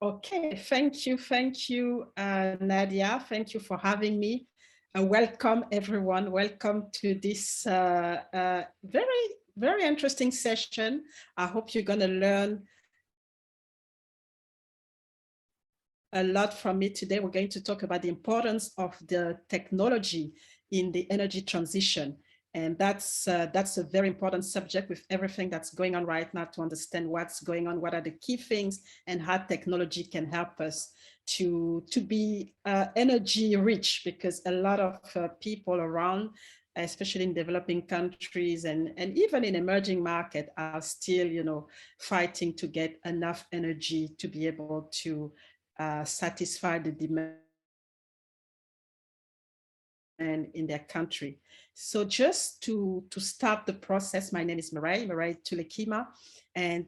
Okay, thank you, Nadia. Thank you for having me. Welcome, everyone. Welcome to this very interesting session. I hope you're going to learn a lot from me today. We're going to talk about the importance of the technology in the energy transition. And that's a very important subject with everything that's going on right now to understand what's going on, what are the key things, and how technology can help us to be energy rich, because a lot of people around, especially in developing countries and even in emerging market, are still, fighting to get enough energy to be able to satisfy the demand in their country. So just to start the process, my name is Mireille Tulekima, and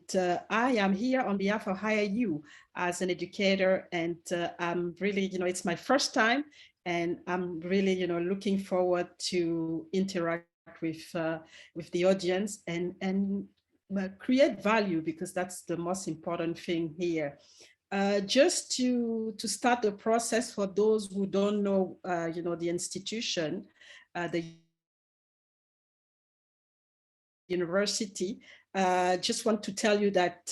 I am here on behalf of Hire You as an educator, and I'm really, it's my first time, and I'm really, looking forward to interact with the audience and create value, because that's the most important thing here. Just to start the process for those who don't know, the institution, the university, just want to tell you that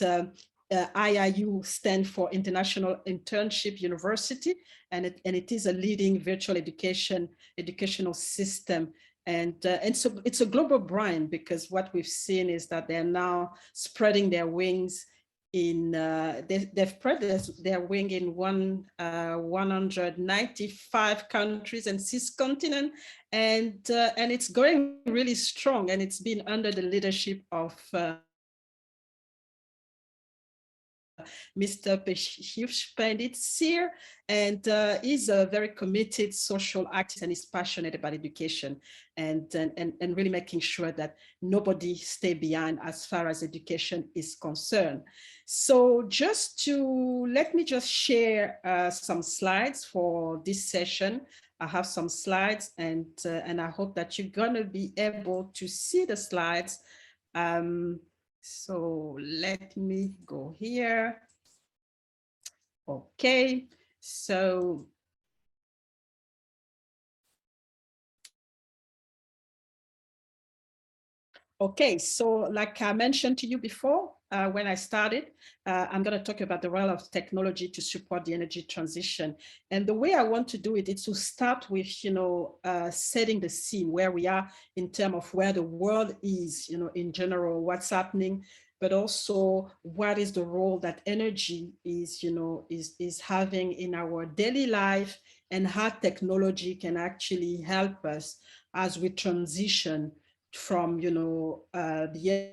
IIU stands for International Internship University, and it is a leading virtual educational system. And so it's a global brand, because what we've seen is that they're now spreading their wings they've spread their wing in 195 countries and 6 continents, and it's going really strong, and it's been under the leadership of Mr. Pechivspenditsir, and he's a very committed social activist, and is passionate about education and really making sure that nobody stay behind as far as education is concerned. So let me just share some slides for this session. I have some slides, and I hope that you're gonna be able to see the slides. So let me go here. Okay, so like I mentioned to you before, when I started, I'm going to talk about the role of technology to support the energy transition. And the way I want to do it is to start with, setting the scene where we are in terms of where the world is, in general, what's happening, but also what is the role that energy is having in our daily life, and how technology can actually help us as we transition from the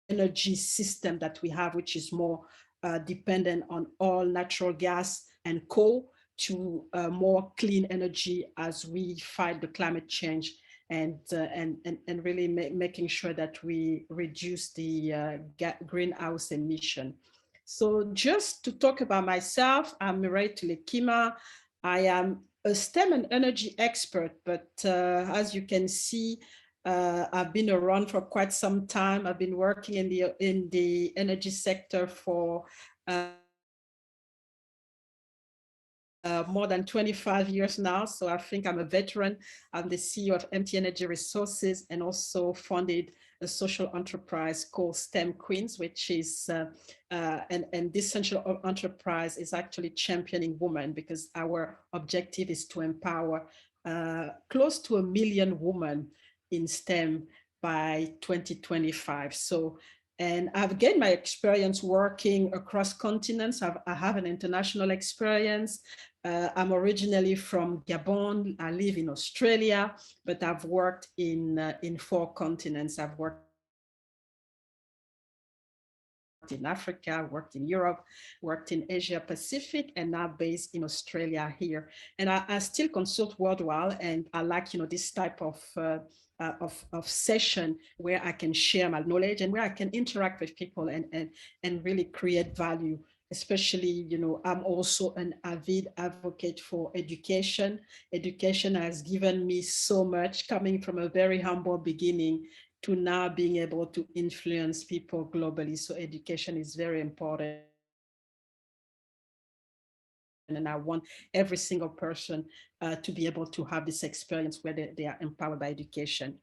energy system that we have, which is more dependent on oil, natural gas, and coal, to more clean energy as we fight the climate change, and really making sure that we reduce the greenhouse emission. So just to talk about myself, I'm Mireille Tulekima. I am a STEM and energy expert, but as you can see, I've been around for quite some time. I've been working in the energy sector for more than 25 years now. So I think I'm a veteran. I'm the CEO of MT Energy Resources, and also funded a social enterprise called STEM Queens, which is, and this social enterprise is actually championing women, because our objective is to empower close to 1 million women in STEM by 2025. So, and I've gained my experience working across continents. I have an international experience. I'm originally from Gabon. I live in Australia, but I've worked in 4 continents. I've worked in Africa, worked in Europe, worked in Asia Pacific, and now based in Australia here. And I still consult worldwide, and I like, this type of session where I can share my knowledge, and where I can interact with people and really create value. Especially, I'm also an avid advocate for education. Education has given me so much, coming from a very humble beginning to now being able to influence people globally. So education is very important. And I want every single person to be able to have this experience where they are empowered by education.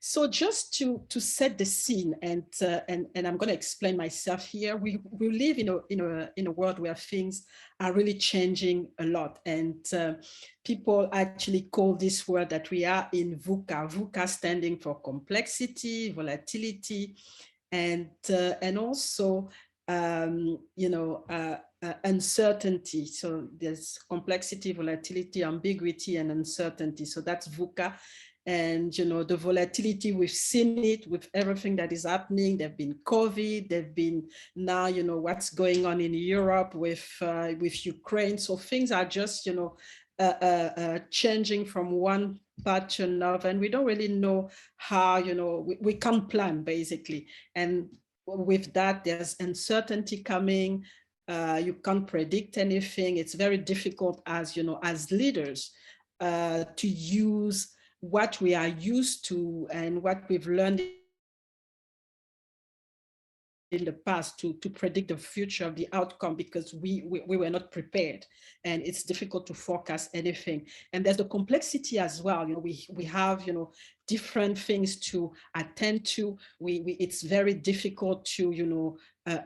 So just to set the scene, and I'm going to explain myself here. We live in a world where things are really changing a lot, and people actually call this word that we are in VUCA. VUCA standing for complexity, volatility, and also uncertainty. So there's complexity, volatility, ambiguity, and uncertainty. So that's VUCA. And the volatility, we've seen it with everything that is happening. There've been COVID, there've been now what's going on in Europe with Ukraine. So things are just changing from one part to another, and we don't really know how. We can't plan, basically. And with that, there's uncertainty coming. You can't predict anything. It's very difficult as leaders to use what we are used to and what we've learned in the past to predict the future of the outcome, because we were not prepared, and it's difficult to forecast anything. And there's the complexity as well. We have different things to attend to. It's very difficult to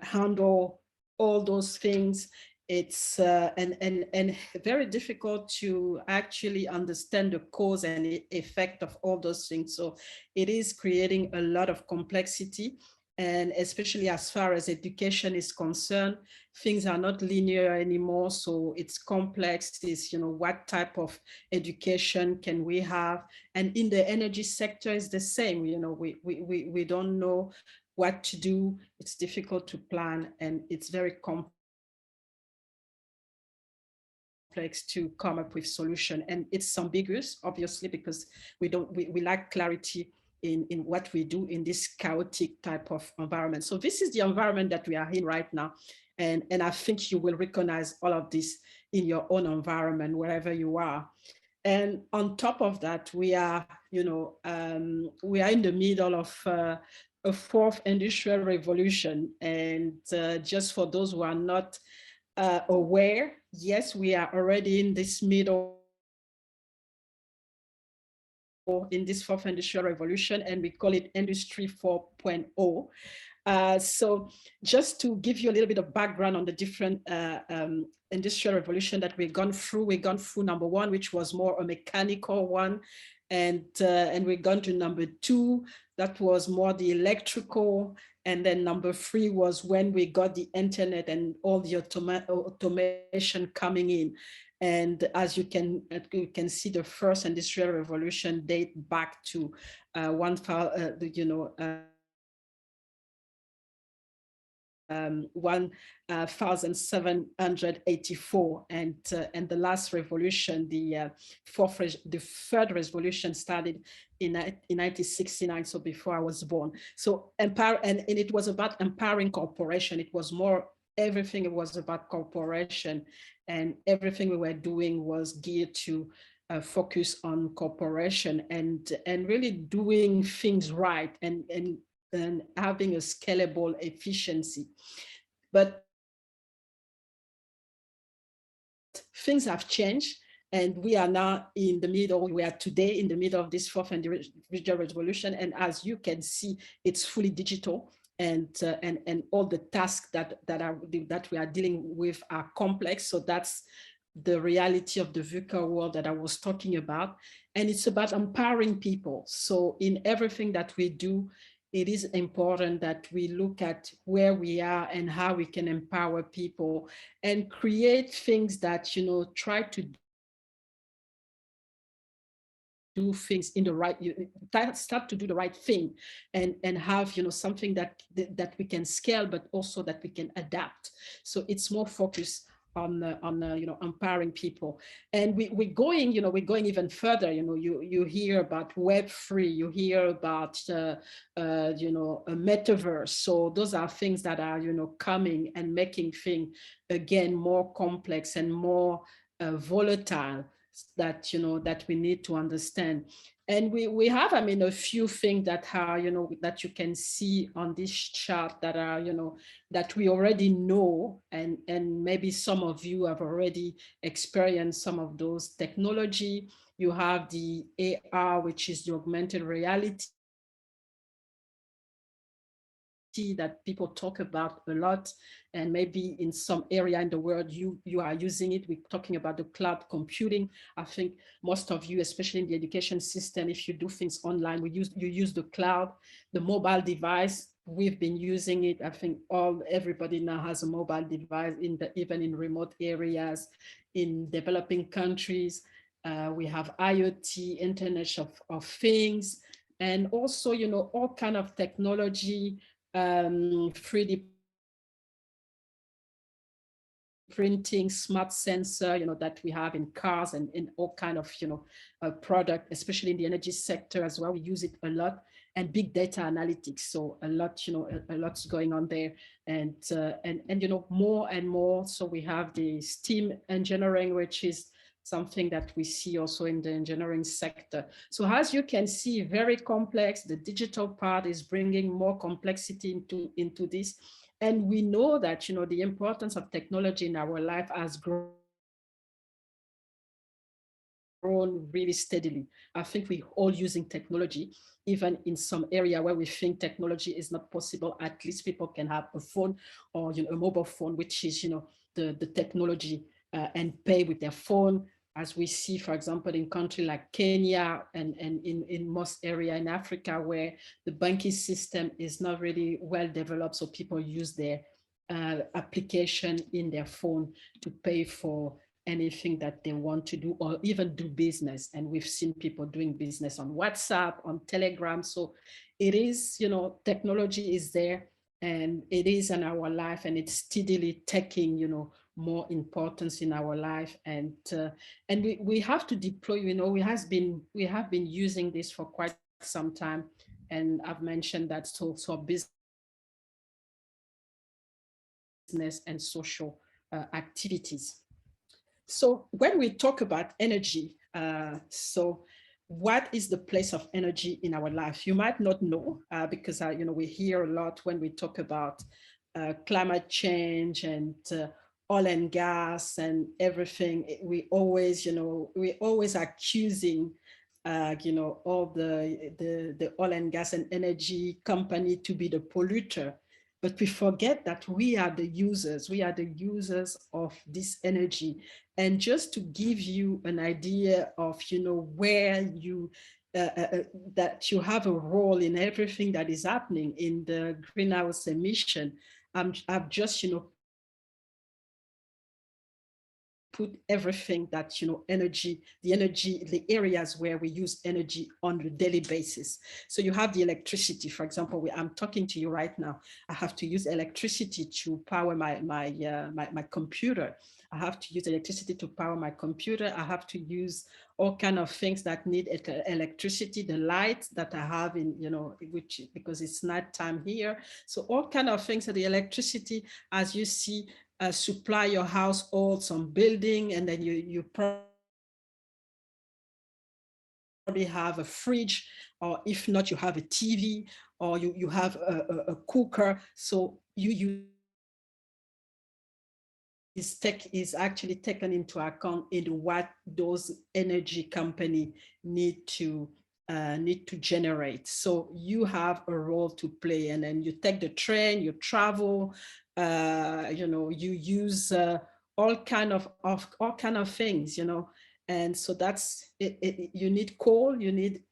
handle all those things. It's and very difficult to actually understand the cause and effect of all those things. So it is creating a lot of complexity. And especially as far as education is concerned, things are not linear anymore. So it's complex. Is what type of education can we have? And in the energy sector is the same. We don't know what to do. It's difficult to plan, and it's very complex to come up with solution. And it's ambiguous, obviously, because we lack clarity in what we do in this chaotic type of environment. So this is the environment that we are in right now. And I think you will recognize all of this in your own environment, wherever you are. And on top of that, we are in the middle of a fourth industrial revolution. And just for those who are not aware, yes, we are already in this middle, in this fourth industrial revolution, and we call it Industry 4.0. So just to give you a little bit of background on the different industrial revolution that we've gone through. We've gone through number one, which was more a mechanical one. And we've gone to number two, that was more the electrical. And then number three was when we got the internet and all the automation coming in. And as you can see, the first industrial revolution date back to 1784, and the last revolution, the third revolution, started in 1969, so before I was born. So empower, and it was about empowering corporation. It was more, everything, it was about corporation, and everything we were doing was geared to focus on corporation and really doing things right, and having a scalable efficiency. But things have changed, and we are now in the middle. We are today in the middle of this fourth industrial revolution, and as you can see, it's fully digital. And all the tasks that we are dealing with are complex. So that's the reality of the VUCA world that I was talking about. And it's about empowering people. So in everything that we do, it is important that we look at where we are and how we can empower people and create things that, try to do things in the right, start to do the right thing, and have something that we can scale, but also that we can adapt. So it's more focused on empowering people. And we're going even further. You hear about Web3, you hear about a metaverse. So those are things that are coming and making things again more complex and more volatile. that, that we need to understand. And we have, I mean, a few things that are, that you can see on this chart that are, that we already know, and maybe some of you have already experienced some of those technology. You have the AR, which is the augmented reality, that people talk about a lot, and maybe in some area in the world you are using it. We're talking about the cloud computing. I think most of you, especially in the education system, if you do things online, you use the cloud. The mobile device, we've been using it. I think everybody now has a mobile device, even in remote areas, in developing countries. We have IoT, Internet of Things, and also, all kind of technology, 3D printing, smart sensor, that we have in cars and in all kind of, product, especially in the energy sector as well. We use it a lot. And big data analytics. So a lot, a lot's going on there. And more and more. So we have the STEAM engineering, which is something that we see also in the engineering sector. So as you can see, very complex. The digital part is bringing more complexity into this. And we know that, the importance of technology in our life has grown really steadily. I think we're all using technology, even in some area where we think technology is not possible. At least people can have a phone, or a mobile phone, which is the technology, and pay with their phone, as we see, for example, in country like Kenya, and in most area in Africa, where the banking system is not really well developed. So people use their application in their phone to pay for anything that they want to do, or even do business. And we've seen people doing business on WhatsApp, on Telegram. So it is, technology is there, and it is in our life, and it's steadily taking, more importance in our life. And we have to deploy, we have been using this for quite some time. And I've mentioned that, so business and social activities. So when we talk about energy, so what is the place of energy in our life? You might not know, because we hear a lot when we talk about climate change, and oil and gas and everything. We always, accusing all the oil and gas and energy company to be the polluter. But we forget that we are the users. We are the users of this energy. And just to give you an idea of, where you, that you have a role in everything that is happening in the greenhouse emission, I've just, put everything that, the areas where we use energy on a daily basis. So you have the electricity. For example, I'm talking to you right now. I have to use electricity to power my computer. I have to use electricity to power my computer. I have to use all kind of things that need electricity, the light that I have in, which, because it's nighttime here. So all kind of things. So the electricity, as you see, supply your household, some building, and then you probably have a fridge, or if not, you have a TV, or you have a cooker. So is actually taken into account in what those energy company need to generate. So you have a role to play, and then you take the train, you travel, you use all kind of things, and so that's it. You need coal, you need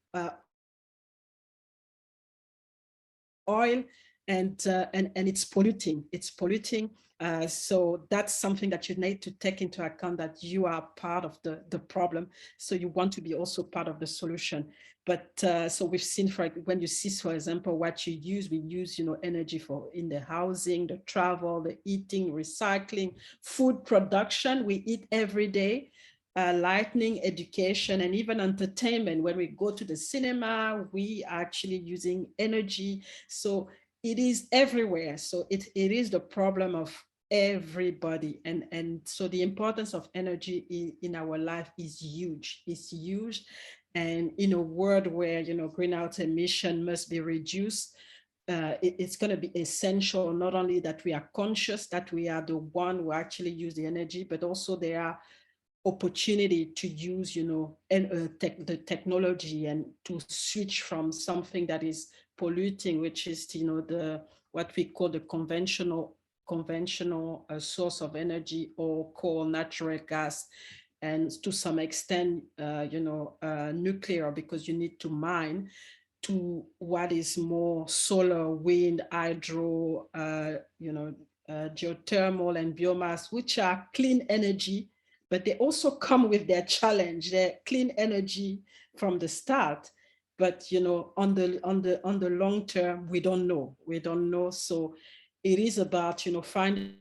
oil, and it's polluting. So that's something that you need to take into account, that you are part of the problem. So you want to be also part of the solution. But so we've seen, when you see, for example, what we use, energy for in the housing, the travel, the eating, recycling, food production. We eat every day. Lightning, education, and even entertainment. When we go to the cinema, we are actually using energy. So it is everywhere. So it is the problem of everybody. And so the importance of energy in our life is huge. It's huge. And in a world where, greenhouse emission must be reduced, it's going to be essential not only that we are conscious that we are the one who actually use the energy, but also there are opportunity to use, and the technology, and to switch from something that is polluting, which is, the what we call the conventional source of energy, or coal, natural gas, and to some extent, nuclear, because you need to mine, to what is more solar, wind, hydro, geothermal and biomass, which are clean energy, but they also come with their challenge. They're clean energy from the start, but on the long term, we don't know. We don't know. So it is about finding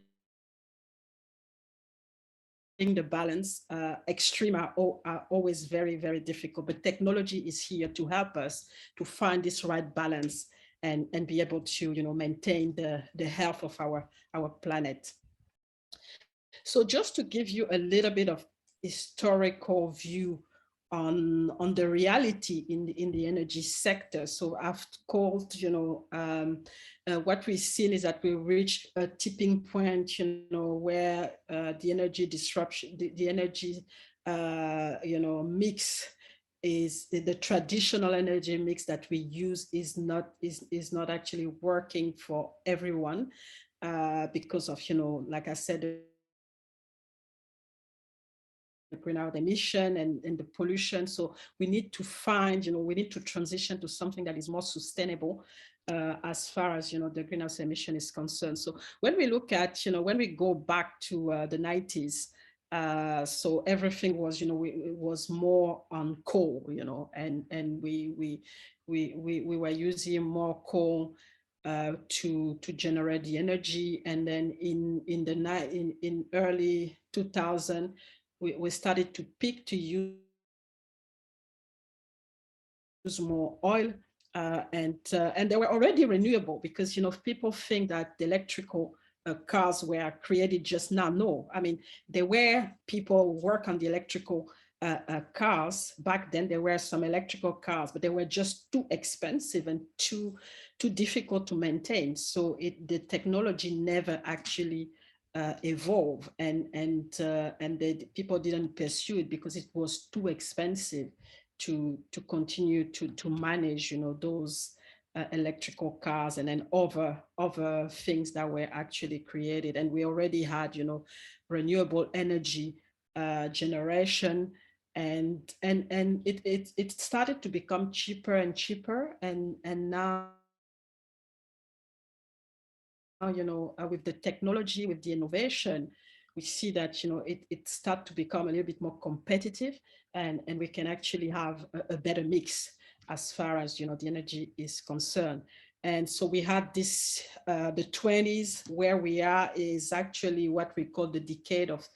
the balance. Extreme are always very, very difficult, but technology is here to help us to find this right balance, and be able to maintain the health of our planet. So just to give you a little bit of historical view on the reality in the energy sector. So I've called, what we've seen is that we reached a tipping point, where the energy disruption, the energy, mix, is the traditional energy mix that we use is not actually working for everyone, because of, like I said, the greenhouse emission and the pollution. So we need to find, we need to transition to something that is more sustainable, as far as, the greenhouse emission is concerned. So when we look at, when we go back to the 90s, so everything was, it was more on coal, and we were using more coal to generate the energy. And then in early 2000, we started to pick to use more oil, and they were already renewable, because people think that the electrical cars were created just now. No, I mean, there were people work on the electrical cars back then. There were some electrical cars, but they were just too expensive and too difficult to maintain. So the technology never actually evolve, and the people didn't pursue it because it was too expensive to continue to manage, those electrical cars, and then other things that were actually created. And we already had, renewable energy generation, and it started to become cheaper and cheaper, and now, with the technology, with the innovation, we see that, it start to become a little bit more competitive, and we can actually have a better mix as far as, the energy is concerned. And so we had this, the 20s, where we are is actually what we call the decade of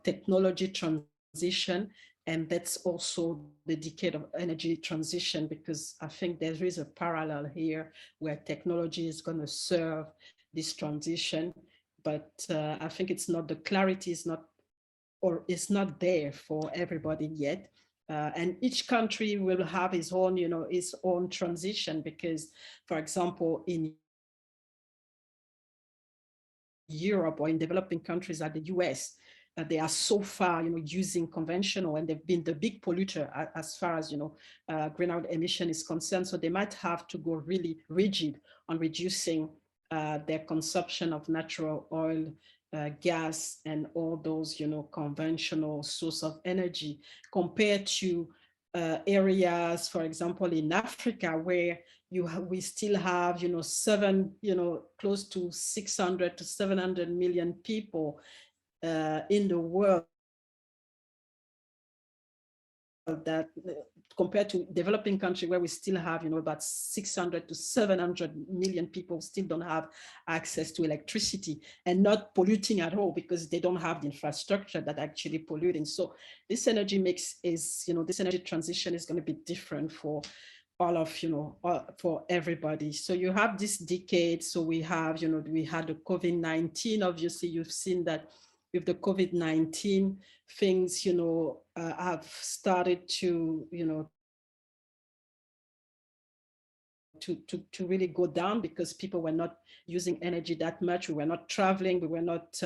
technology transition. And that's also the decade of energy transition, because I think there is a parallel here where technology is going to serve this transition. But I think it's not, the clarity is not, or is not there for everybody yet. And each country will have its own, its own transition, because, for example, in Europe or in developing countries like the US, they are so far, using conventional, and they've been the big polluter as far as, greenhouse emission is concerned. So they might have to go really rigid on reducing their consumption of natural oil, gas, and all those, conventional source of energy, compared to areas, for example, in Africa, where we still have, close to 600 to 700 million people in the world, that compared to developing country, where we still have, about 600 to 700 million people still don't have access to electricity, and not polluting at all, because they don't have the infrastructure that actually polluting. So this energy mix is, this energy transition is going to be different all of, for everybody. So you have this decade. So we have, we had the COVID-19. Obviously, you've seen that with the COVID-19, things, have started to, to really go down because people were not using energy that much. We were not traveling. We were not,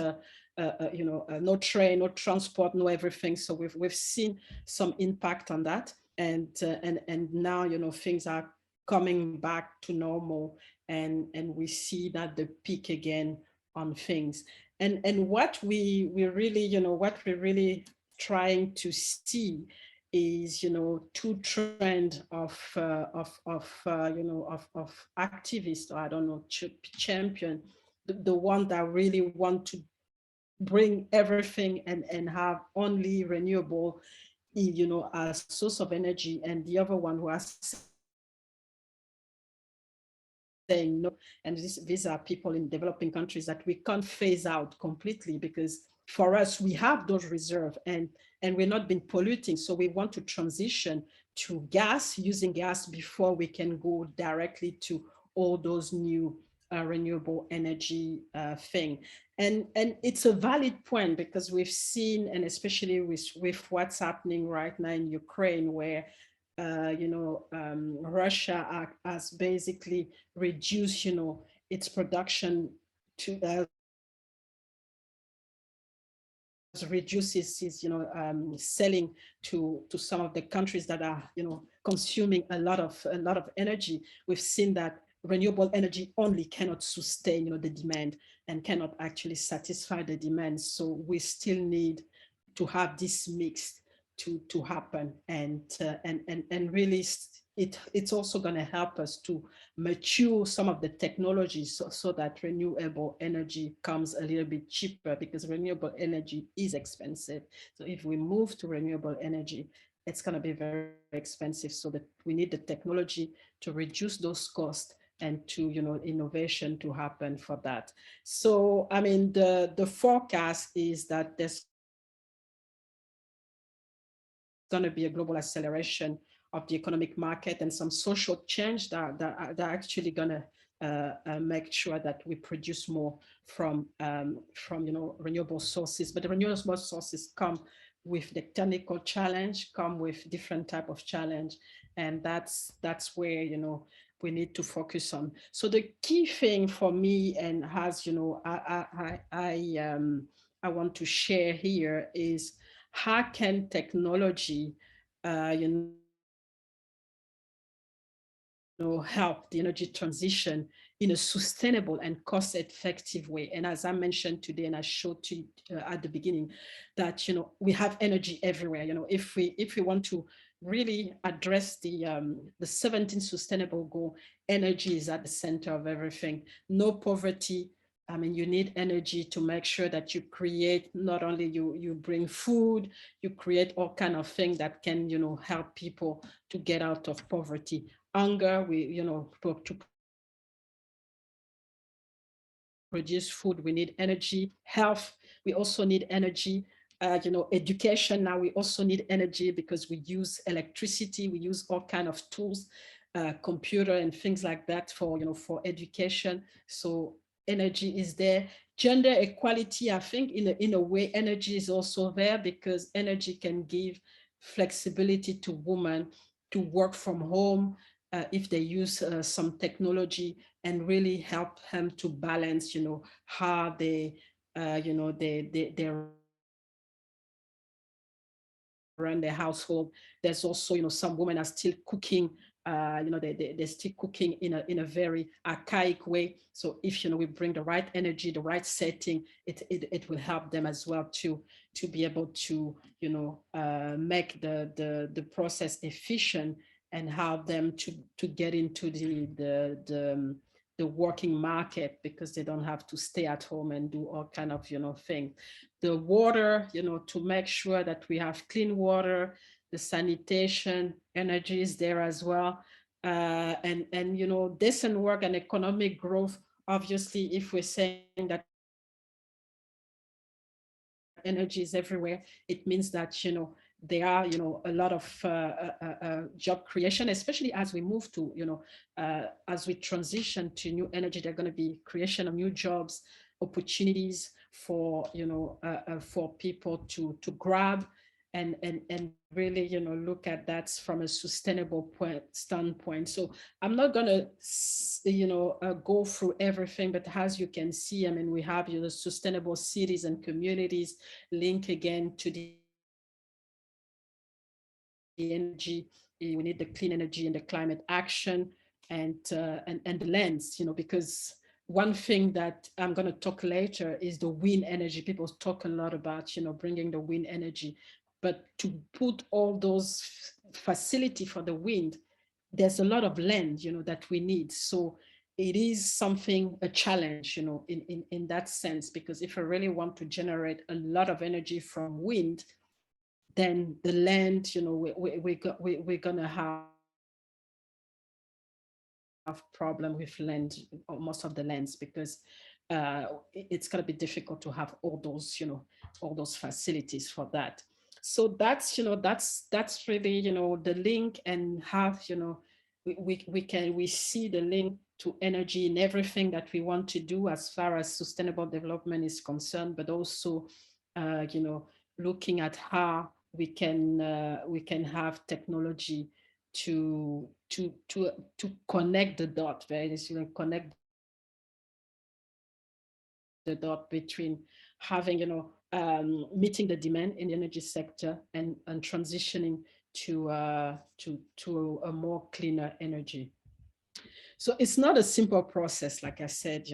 no train, no transport, no everything. So we've seen some impact on that. And now, things are coming back to normal, and we see that the peak again on things. And what we really, what we're really trying to see is, two trend of activists, or I don't know, champion, the one that really want to bring everything and have only renewable, as source of energy, and the other one who has saying no. And these are people in developing countries that we can't phase out completely, because for us, we have those reserves, and we're not been polluting. So we want to transition to gas, using gas before we can go directly to all those new renewable energy thing. And it's a valid point, because we've seen, and especially with what's happening right now in Ukraine, where Russia has basically reduced, its production to reduces its, selling to some of the countries that are, consuming a lot of energy. We've seen that renewable energy only cannot sustain, the demand, and cannot actually satisfy the demand. So we still need to have this mix to happen, and really it's also going to help us to mature some of the technologies, so that renewable energy comes a little bit cheaper, because renewable energy is expensive. So if we move to renewable energy, it's going to be very expensive. So that we need the technology to reduce those costs, and to, innovation to happen for that. So, I mean, the forecast is that there's going to be a global acceleration of the economic market, and some social change that are actually going to make sure that we produce more from renewable sources. But the renewable sources come with the technical challenge, come with different type of challenge, and that's where, we need to focus on. So the key thing for me, and has, I want to share here, is how can technology, help the energy transition in a sustainable and cost-effective way. And as I mentioned today, and I showed to you at the beginning, that, we have energy everywhere. If we want to really address the 17th sustainable goal, energy is at the center of everything. No poverty. I mean, you need energy to make sure that you create, not only you bring food, you create all kind of things that can, help people to get out of poverty. Hunger, to produce food, we need energy. Health, we also need energy. Education, now we also need energy, because we use electricity, we use all kind of tools, computer and things like that for, for education. So energy is there. Gender equality, I think in a way, energy is also there, because energy can give flexibility to women to work from home, if they use some technology, and really help them to balance, how they, they run their household. There's also, some women are still cooking, they're still cooking in a very archaic way. So if, we bring the right energy, the right setting, it will help them as well to be able to, make the process efficient, and help them to get into the working market, because they don't have to stay at home and do all kind of, thing. The water, to make sure that we have clean water, the sanitation, energy is there as well. And decent work and economic growth. Obviously, if we're saying that energy is everywhere, it means that, there are, a lot of job creation, especially as we move to, as we transition to new energy. There are going to be creation of new jobs, opportunities for, for people to grab and really, look at that from a sustainable standpoint. So I'm not going to, go through everything, but as you can see, I mean, we have, sustainable cities and communities link again to the energy. We need the clean energy and the climate action and the lens, because one thing that I'm going to talk later is the wind energy. People talk a lot about, bringing the wind energy, but to put all those facility for the wind, there's a lot of land, that we need. So it is something, a challenge, in that sense, because if I really want to generate a lot of energy from wind, then the land, we're going to have problem with land, or most of the lands, because it's going to be difficult to have all those facilities for that. So that's really, the link, and have, we see the link to energy in everything that we want to do as far as sustainable development is concerned, but also, looking at how we can have technology to to to to connect the dot, right? Is, connect the dot between having, meeting the demand in the energy sector, and transitioning to a more cleaner energy. So it's not a simple process, like I said.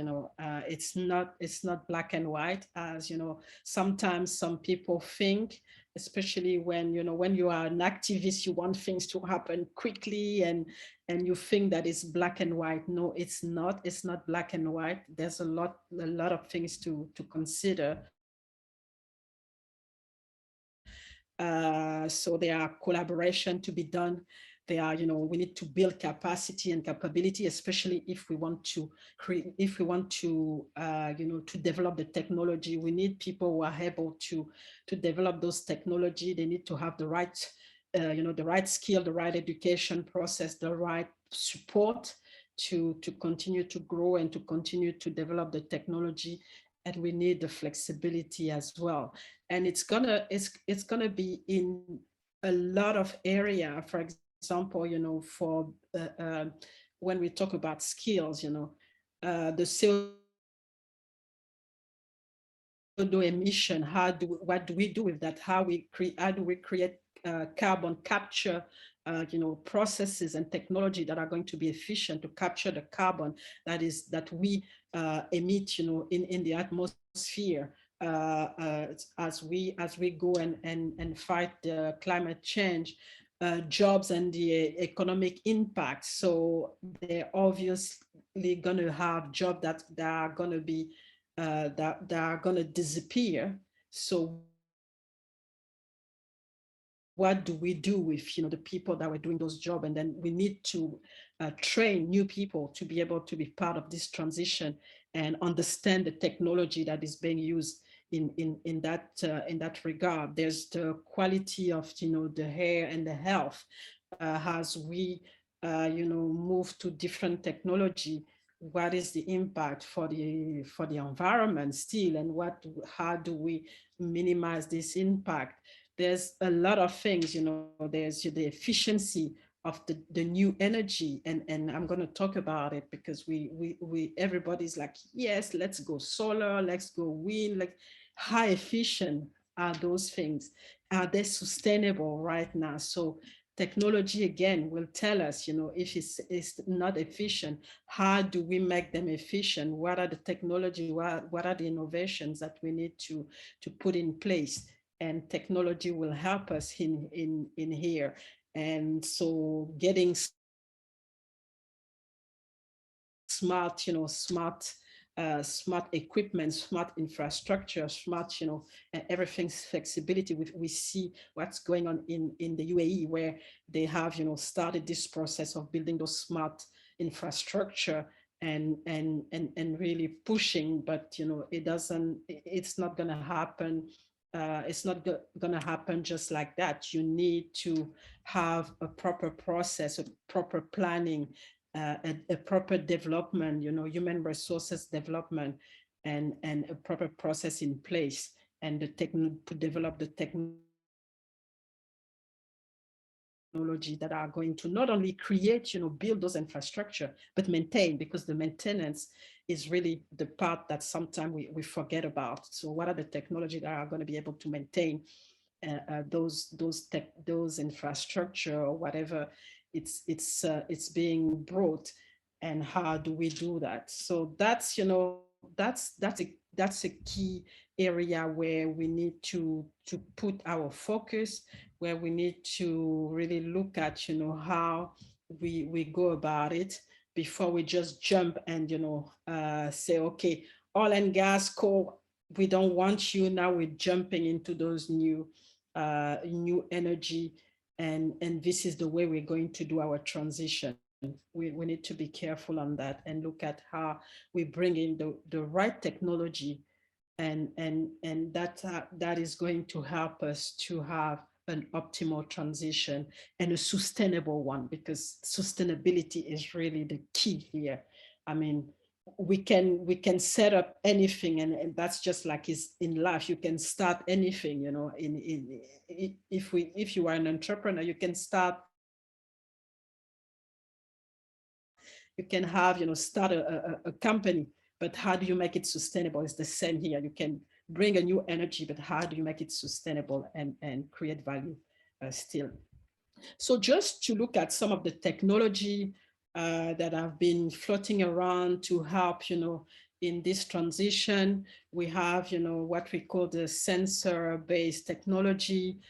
It's not black and white, as sometimes some people think, especially when you are an activist, you want things to happen quickly, and you think that it's black and white. No, it's not black and white. There's a lot of things to consider. So there are collaboration to be done. There are, we need to build capacity and capability, especially if we want to create, if we want to develop the technology. We need people who are able to develop those technology. They need to have the right, the right skill, the right education process, the right support to continue to grow and to continue to develop the technology. And we need the flexibility as well. And it's gonna be in a lot of area. For example, for when we talk about skills, the CO2 emission, what do we do with that? How do we create carbon capture, processes and technology that are going to be efficient to capture the carbon that we emit, in the atmosphere, as we go and fight the climate change, jobs and the economic impact. So they're obviously going to have jobs that are going to be that are going to disappear. So what do we do with, the people that were doing those jobs? And then we need to train new people to be able to be part of this transition and understand the technology that is being used in that regard. There's the quality of, the air and the health, as we move to different technology. What is the impact for the environment still, and how do we minimize this impact? There's a lot of things. There's the efficiency of the new energy, and I'm going to talk about it, because we everybody's like, yes, let's go solar, let's go wind. Like, how efficient are those things? Are they sustainable right now? So technology again will tell us, if it's not efficient, how do we make them efficient? What are the technology, what are the innovations that we need to put in place? And technology will help us in here. And so getting smart, smart equipment, smart infrastructure, smart, everything's flexibility. We see what's going on in the UAE, where they have, started this process of building those smart infrastructure, and really pushing. But it's not going to happen it's not going to happen just like that. You need to have a proper process, a proper planning, a proper development, human resources development, and a proper process in place, and to develop the technology that are going to not only create, build those infrastructure, but maintain, because the maintenance is really the part that sometimes we forget about. So what are the technology that are going to be able to maintain those infrastructure, or whatever it's being brought, and how do we do that? So that's a key area where we need to put our focus, where we need to really look at how we go about it, before we just jump and say, okay, oil and gas, coal, we don't want you. Now we're jumping into those new energy, and this is the way we're going to do our transition. We need to be careful on that, and look at how we bring in the right technology, and that is going to help us to have an optimal transition, and a sustainable one, because sustainability is really the key here. I mean, we can set up anything, and that's just like is in life. You can start anything, if you are an entrepreneur, you can start, you can have, start a company, but how do you make it sustainable? It's the same here. You can bring a new energy, but how do you make it sustainable and create value still? So just to look at some of the technology that have been floating around to help, in this transition, we have, what we call the sensor-based technology,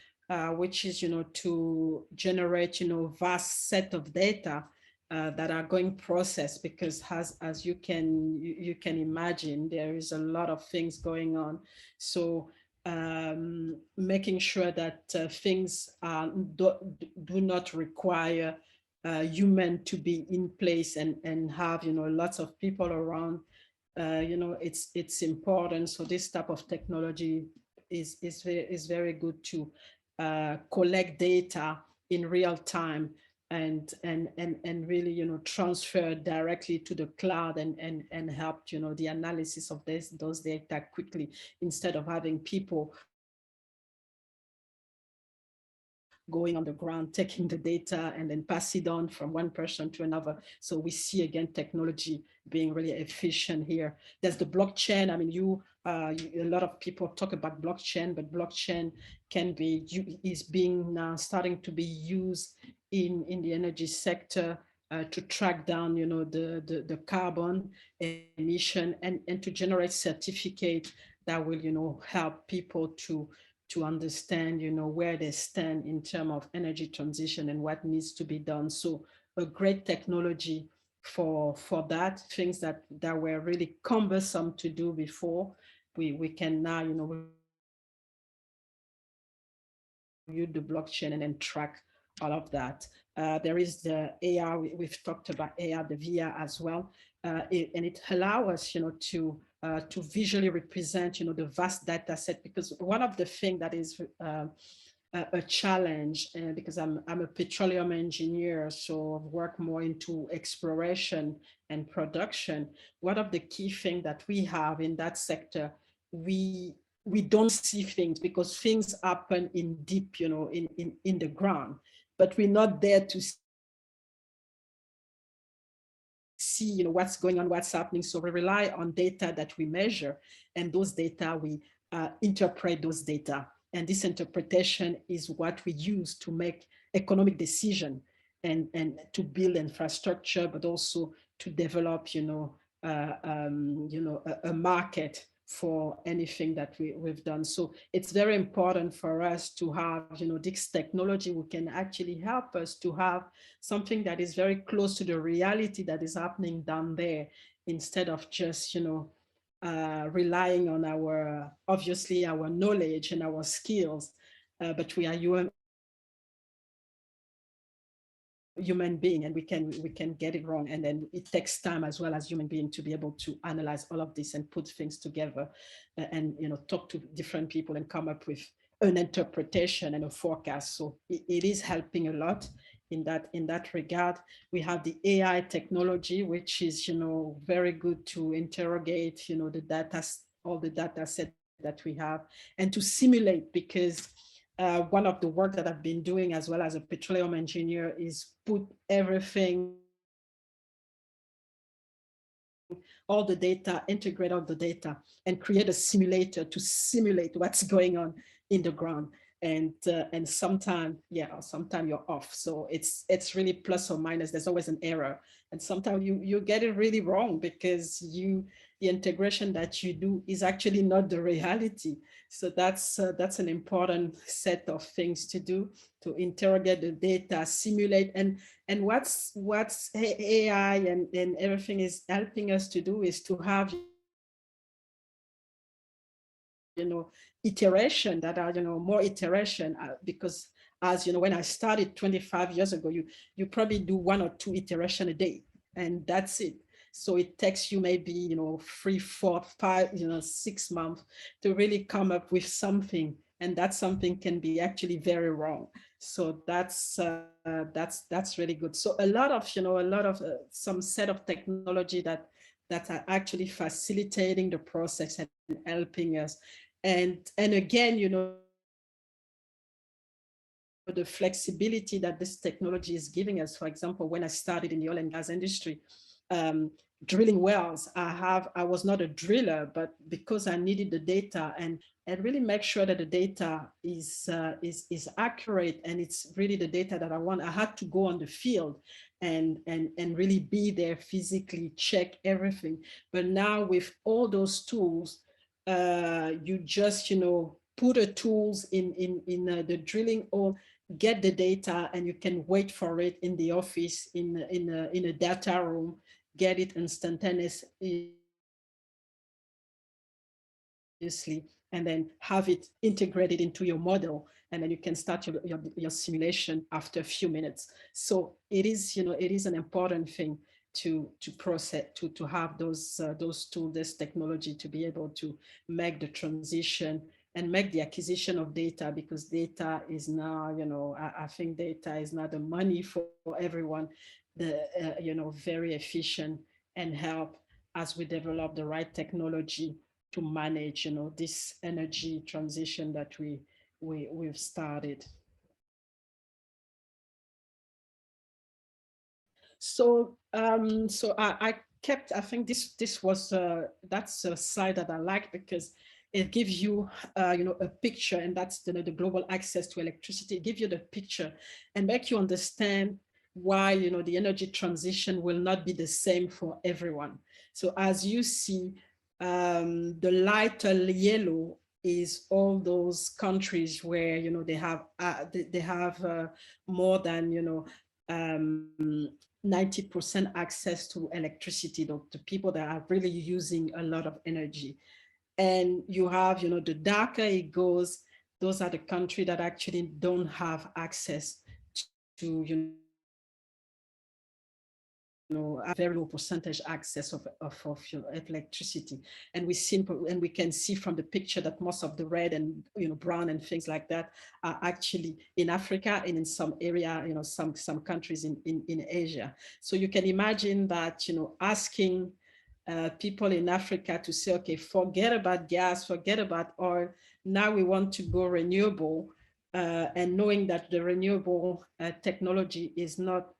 which is, to generate, vast set of data that are going processed, because as you can imagine, there is a lot of things going on. So making sure that things do not require human to be in place, and have, lots of people around. It's important. So this type of technology is very good to collect data in real time, and really, transfer directly to the cloud, and help, the analysis of those data quickly, instead of having people going on the ground, taking the data, and then pass it on from one person to another. So we see, again, technology being really efficient here. There's the blockchain. I mean, a lot of people talk about blockchain, but blockchain is being now starting to be used in the energy sector, to track down, the carbon emission, and to generate certificate that will, help people to understand, where they stand in terms of energy transition, and what needs to be done. So a great technology for that, things that were really cumbersome to do before, we can now, use the blockchain, and then track all of that. There is the AR, we've talked about AR, the VR as well, and it allows us, to visually represent, the vast data set, because one of the things that is a challenge, because I'm a petroleum engineer, so I've worked more into exploration and production. One of the key things that we have in that sector, we don't see things, because things happen in deep, in the ground, but we're not there to see, what's going on, what's happening. So we rely on data that we measure, and those data, we interpret those data. And this interpretation is what we use to make economic decision, and to build infrastructure, but also to develop, a market for anything that we've done. So it's very important for us to have, this technology who can actually help us to have something that is very close to the reality that is happening down there, instead of just, relying on obviously our knowledge and our skills, but we are human being, and we can get it wrong, and then it takes time as well as human being to be able to analyze all of this and put things together, and talk to different people and come up with an interpretation and a forecast. So it is helping a lot in that regard. We have the AI technology, which is very good to interrogate the data, all the data set that we have, and to simulate, because one of the work that I've been doing as well as a petroleum engineer is put everything, all the data, integrate all the data, and create a simulator to simulate what's going on in the ground. And sometimes, yeah, sometimes you're off. So it's really plus or minus. There's always an error, and sometimes you get it really wrong, because the integration that you do is actually not the reality. So that's an important set of things to do, to interrogate the data, simulate, and what's AI and everything is helping us to do is to have iteration that are more iteration, because as when I started 25 years ago, you probably do 1 or 2 iteration a day, and that's it. So it takes you maybe 3, 4, 5, 6 months to really come up with something, and that something can be actually very wrong. So that's really good. So a lot of some set of technology that are actually facilitating the process and helping us. And again, the flexibility that this technology is giving us. For example, when I started in the oil and gas industry, um, drilling wells, I was not a driller, but because I needed the data and really make sure that the data is accurate, and it's really the data that I want, I had to go on the field and really be there physically, check everything. But now with all those tools, you just put the tools in the drilling hole, get the data, and you can wait for it in the office, in a data room, get it instantaneously, and then have it integrated into your model, and then you can start your simulation after a few minutes. So it is an important thing to process, to have those tools, this technology, to be able to make the transition and make the acquisition of data, because data is now, I think data is not the money for everyone, very efficient, and help as we develop the right technology to manage, this energy transition that we've started. So I kept, I think this was that's a slide that I like, because it gives you a picture, and that's the global access to electricity. It gives you the picture and make you understand why the energy transition will not be the same for everyone. So as you see, the lighter yellow is all those countries where they have more than um, 90% access to electricity, the people that are really using a lot of energy. And you have, the darker it goes, those are the countries that actually don't have access to, a very low percentage access of electricity. And we can see from the picture that most of the red and brown and things like that are actually in Africa, and in some area, some countries in Asia. So you can imagine that asking people in Africa to say, okay, forget about gas, forget about oil, now we want to go renewable, and knowing that the renewable technology is not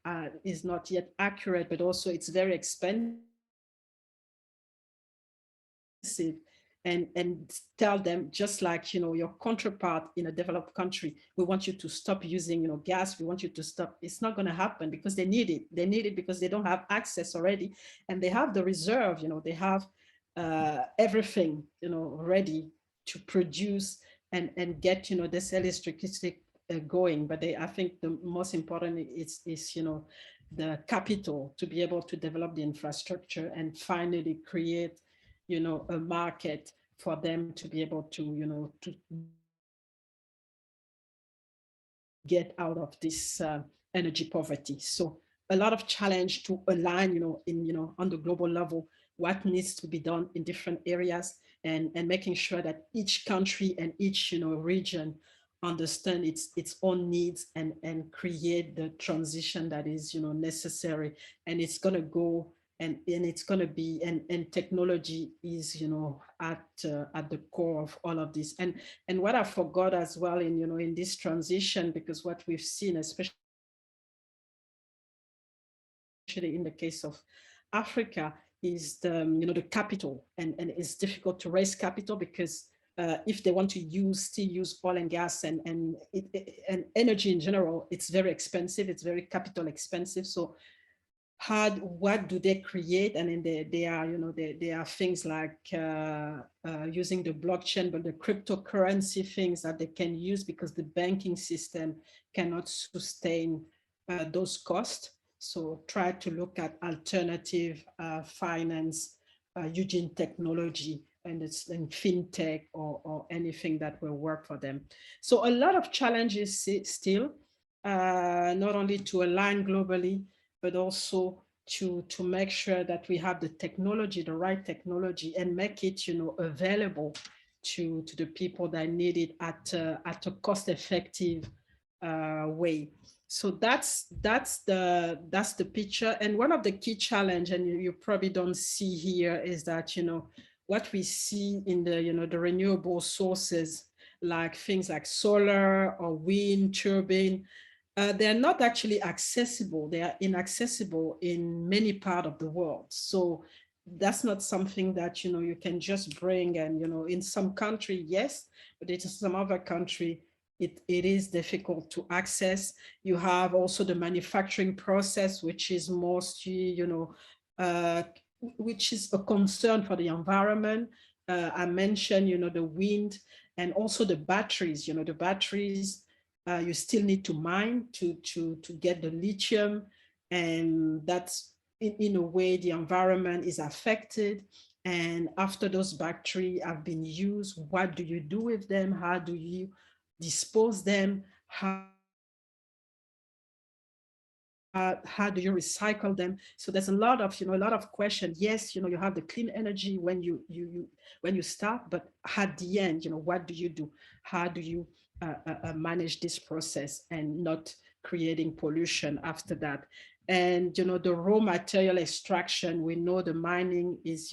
yet accurate, but also it's very expensive, and tell them, just like your counterpart in a developed country, we want you to stop using gas, we want you to stop. It's not going to happen, because they need it because they don't have access already, and they have the reserve, they have everything ready to produce and get this electricity going. But I think the most important is the capital to be able to develop the infrastructure and finally create a market for them to be able to to get out of this energy poverty. So a lot of challenge to align, on the global level, what needs to be done in different areas, and making sure that each country and each, region understand its own needs, and create the transition that is, necessary. And it's going to go, and it's going to be, and technology is, at the core of all of this. And what I forgot as well in, in this transition, because what we've seen, especially in the case of Africa, is the, the capital, and it's difficult to raise capital, because if they want to still use oil and gas, and energy in general, it's very expensive. It's very capital expensive. So what do they create? And then they are, there are things like using the blockchain, but the cryptocurrency things that they can use, because the banking system cannot sustain those costs. So try to look at alternative finance using technology, and it's in fintech, or anything that will work for them. So a lot of challenges still, not only to align globally, but also to make sure that we have the technology, the right technology, and make it, available to the people that need it at a cost-effective way. So that's the picture. And one of the key challenge, and you probably don't see here, is that, what we see in the, the renewable sources, like things like solar or wind turbine, they're not actually accessible. They are inaccessible in many parts of the world. So that's not something that, you can just bring. And, in some country, yes, but in some other country, it is difficult to access. You have also the manufacturing process, which is mostly, which is a concern for the environment. I mentioned, the wind, and also the batteries. The batteries, you still need to mine to get the lithium, and that's in a way the environment is affected. And after those batteries have been used, what do you do with them? How do you dispose them? How do you recycle them? So there's a lot of questions. Yes, you have the clean energy when you start, but at the end, what do you do? How do you manage this process, and not creating pollution after that? And the raw material extraction, we know the mining is,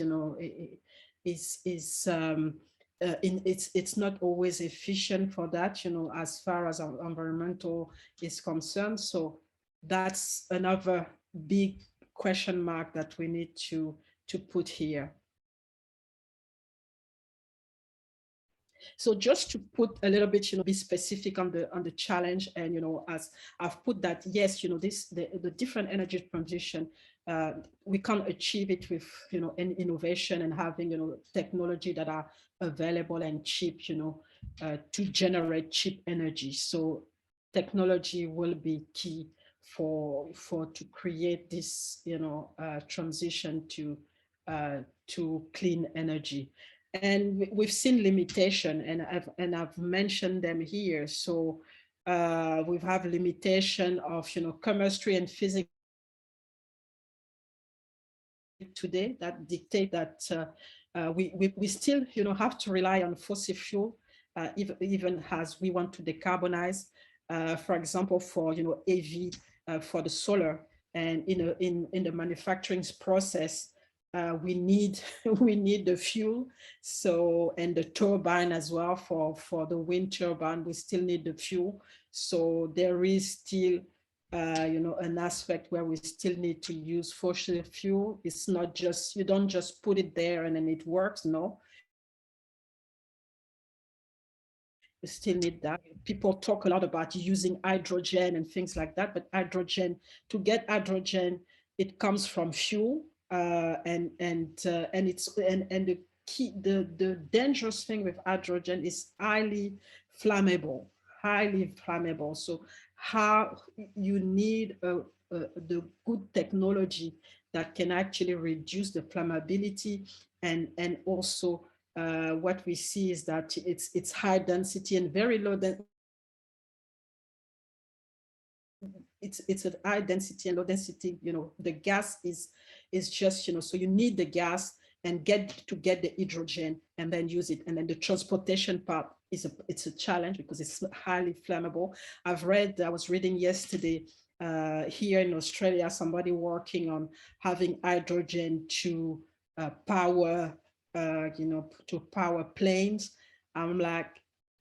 it's not always efficient for that, as far as our environmental is concerned. So that's another big question mark that we need to put here. So just to put a little bit, be specific on the challenge, and as I've put that, yes, the different energy transition, we can't achieve it with any innovation and having technology that are available and cheap, to generate cheap energy. So technology will be key for to create this transition to clean energy. And we've seen limitation, and I've mentioned them here. So we have limitation of chemistry and physics today, that dictate that we still have to rely on fossil fuel, even as we want to decarbonize. For example, for AV, for the solar, and in the manufacturing process, we need we need the fuel. So, and the turbine as well, for the wind turbine, we still need the fuel. So there is still an aspect where we still need to use fossil fuel. It's not just, you don't just put it there and then it works. No, you still need that. People talk a lot about using hydrogen and things like that, but hydrogen, to get hydrogen, it comes from fuel, and it's and the key, the dangerous thing with hydrogen is flammable, highly flammable. So how you need the good technology that can actually reduce the flammability, and also what we see is that it's high density and very low it's a high density and low density, the gas is just, so you need the gas and get the hydrogen and then use it. And then the transportation part it's a challenge because it's highly flammable. I was reading yesterday here in Australia, somebody working on having hydrogen to power, to power planes. I'm like,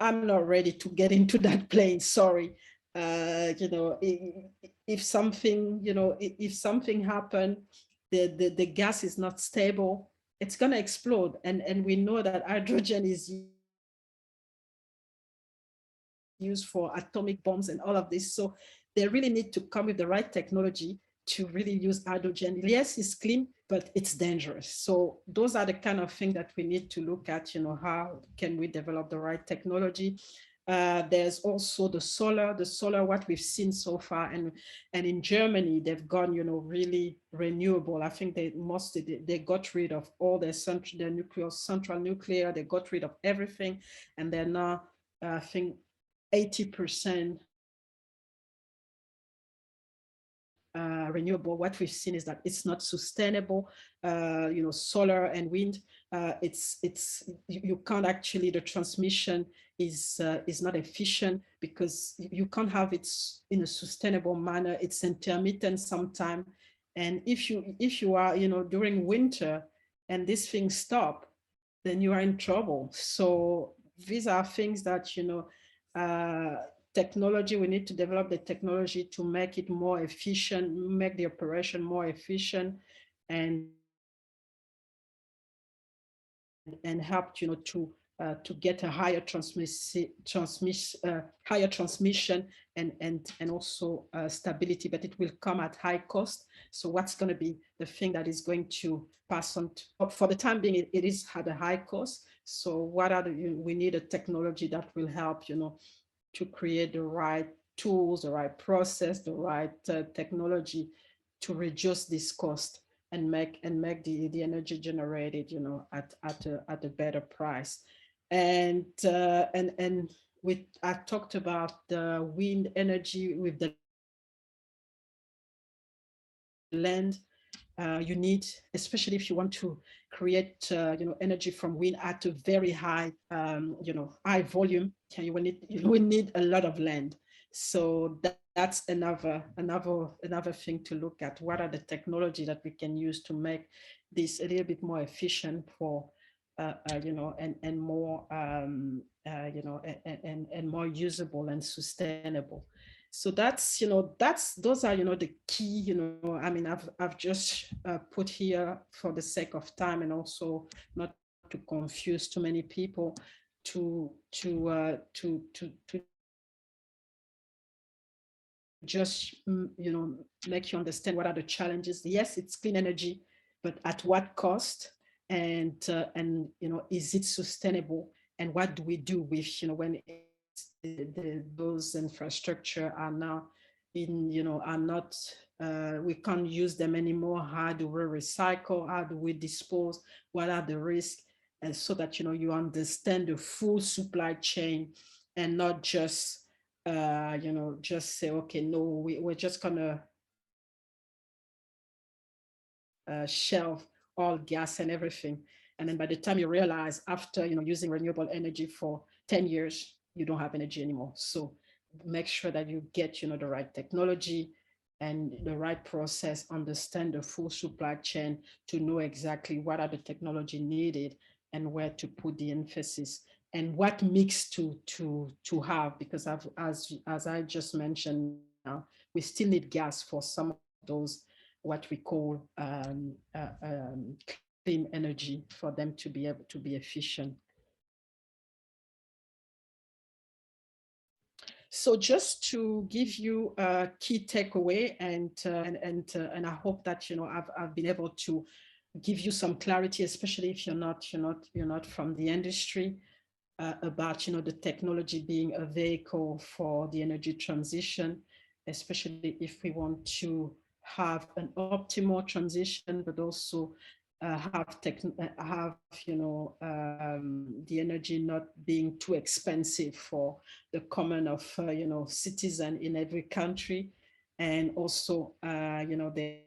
I'm not ready to get into that plane. Sorry. If something, if something happened, the gas is not stable, it's going to explode. And we know that hydrogen is used for atomic bombs and all of this. So they really need to come with the right technology to really use hydrogen. Yes, it's clean, but it's dangerous. So those are the kind of things that we need to look at, how can we develop the right technology? There's also the solar, what we've seen so far. And in Germany, they've gone, really renewable. I think they got rid of all their central nuclear, they got rid of everything. And they're now, I think, 80% renewable. What we've seen is that it's not sustainable. Solar and wind, you can't actually, the transmission is not efficient because you can't have it in a sustainable manner. It's intermittent sometimes. And if you are, during winter and these things stop, then you are in trouble. So these are things that, technology, we need to develop the technology to make it more efficient, make the operation more efficient, and help, to get a higher higher transmission and also stability, but it will come at high cost. So what's going to be the thing that is going to pass on for the time being? It is at a high cost. So we need a technology that will help, to create the right tools, the right process, the right technology to reduce this cost and make the energy generated, at a better price. And I talked about the wind energy with the land. You need, especially if you want to create, energy from wind at a very high, high volume, you will need a lot of land. So that's another thing to look at. What are the technology that we can use to make this a little bit more efficient for, and more, and more usable and sustainable. So those are, the key, I mean, I've just put here for the sake of time and also not to confuse too many people to just, make you understand what are the challenges. Yes, it's clean energy, but at what cost? And is it sustainable? And what do we do with, when those infrastructure are now are not, we can't use them anymore? How do we recycle? How do we dispose? What are the risks? And so that, you understand the full supply chain and not just, just say, okay, no, we're just gonna shelve all gas and everything. And then by the time you realize, after, using renewable energy for 10 years, you don't have energy anymore. So make sure that you get, the right technology and the right process, understand the full supply chain to know exactly what are the technology needed and where to put the emphasis and what mix to have, because as I just mentioned now, we still need gas for some of those, what we call, clean energy, for them to be able to be efficient. So just to give you a key takeaway, and I hope that, I've been able to give you some clarity, especially if you're not from the industry, about, the technology being a vehicle for the energy transition, especially if we want to have an optimal transition, but also have, the energy not being too expensive for the common of, citizen in every country. And also, there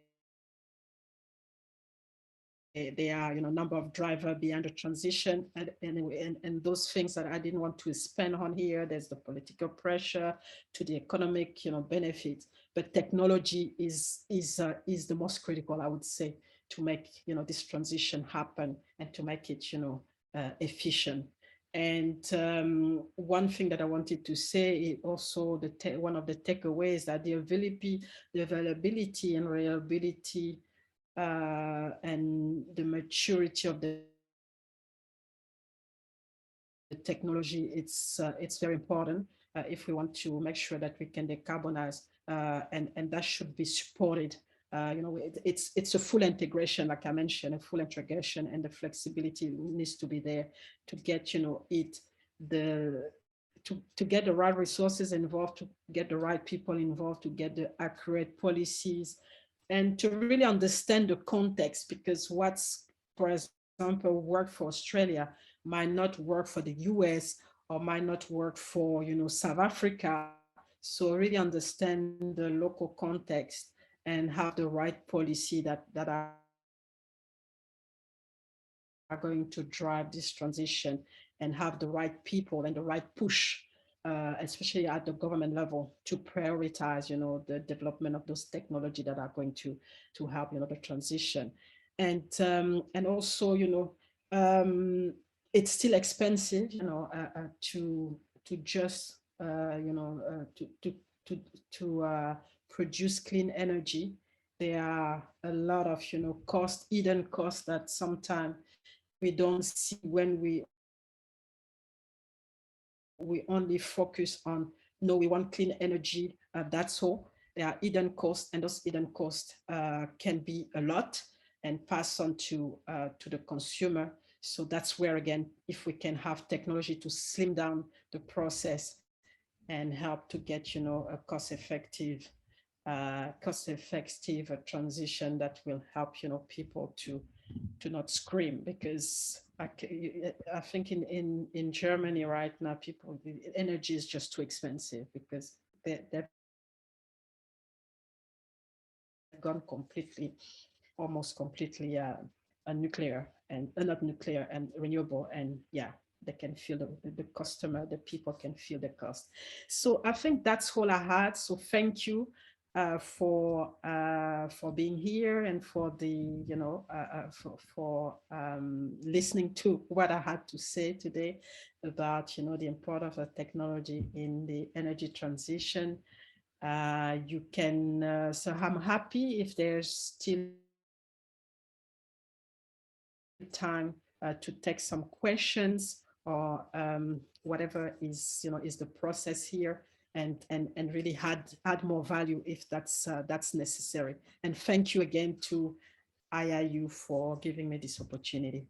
are, number of driver behind the transition, and those things that I didn't want to spend on here. There's the political pressure to the economic, benefits, but technology is the most critical, I would say, to make, this transition happen and to make it, efficient. And one thing that I wanted to say is also one of the takeaways that the availability and reliability and the maturity of the technology, it's very important if we want to make sure that we can decarbonize, and that should be supported. It's a full integration, like I mentioned, a full integration, and the flexibility needs to be there to get, to get the right resources involved, to get the right people involved, to get the accurate policies, and to really understand the context, because what's, for example, work for Australia might not work for the US, or might not work for, South Africa. So really understand the local context and have the right policy that are going to drive this transition, and have the right people and the right push, especially at the government level, to prioritize, the development of those technology that are going to help, the transition. And also, it's still expensive, to just, produce clean energy. There are a lot of, hidden costs that sometimes we don't see when we only focus on, no, we want clean energy, that's all. There are hidden costs, and those hidden costs can be a lot, and pass on to the consumer. So that's where, again, if we can have technology to slim down the process and help to get, a cost-effective transition, that will help, people to not scream, because I think in Germany right now, people, energy is just too expensive, because they've gone completely, almost completely, nuclear, and not nuclear, and renewable, and yeah, they can feel the customer, the people can feel the cost. So I think that's all I had. So thank you for being here, and for the, for listening to what I had to say today about, the importance of technology in the energy transition. You can, so I'm happy if there's still time to take some questions, or whatever is, is the process here, and really add more value if that's necessary. And thank you again to IIU for giving me this opportunity.